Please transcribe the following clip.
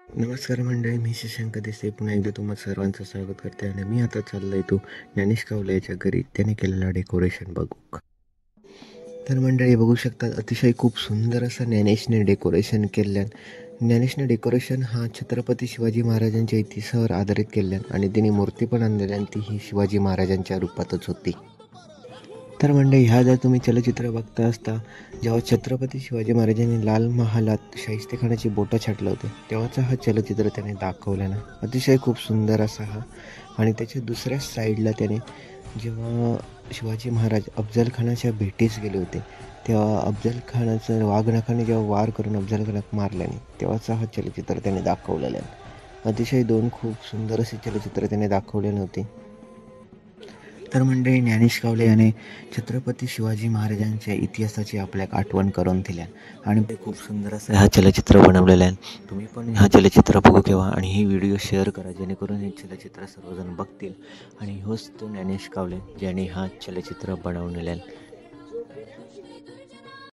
नमस्कार मंडळी, मी शशांक देसाई पुन्हा एकदा तुम्हा सर्वांचं स्वागत करते आणि मी आता चाललोय तो ज्ञानेश कावले याच्या घरी त्याने केलेला डेकोरेशन बघू. तर मंडळी बघू शकता, अतिशय खूप सुंदर असं ज्ञानेशने डेकोरेशन केल्यान. ज्ञानेशने डेकोरेशन हा छत्रपती शिवाजी महाराजांच्या इतिहासावर आधारित केल्यान आणि तिने मूर्ती पण आणलेली ती ही शिवाजी महाराजांच्या रूपातच होती. तर मंडळी, ह्या जर तुम्ही चलचित्र बघता असता, जेव्हा छत्रपती शिवाजी महाराजांनी लाल महालात शाहिस्तेखानाची बोटं छाटलं होते तेव्हाचा हा चलचित्र त्याने दाखवला ना, अतिशय खूप सुंदर असा हा. आणि त्याच्या दुसऱ्या साईडला त्याने जेव्हा शिवाजी महाराज अफजल खानाच्या भेटीस गेले होते तेव्हा अफजल खानाचं वाघनखाने जेव्हा वार करून अफजल खानाक मारल्याने तेव्हाचा हा चलचित्र त्याने दाखवलेला आहे. अतिशय दोन खूप सुंदर असे चलचित्र त्याने दाखवले नव्हते. तर मंडळी, ज्ञानेश कावले याने छत्रपती शिवाजी महाराजांच्या इतिहासाची आपल्याक आठवण करून दिल्या आणि ते खूप सुंदर असं हा चलचित्र बनवलेलं आहे. तुम्ही पण हा चलचित्र बघू केव्हा आणि ही व्हिडिओ शेअर करा जेणेकरून हे चलचित्र सर्वजण बघतील. आणि होच तो ज्ञानेश कावले ज्याने हा चलचित्र बनवलेला आहे.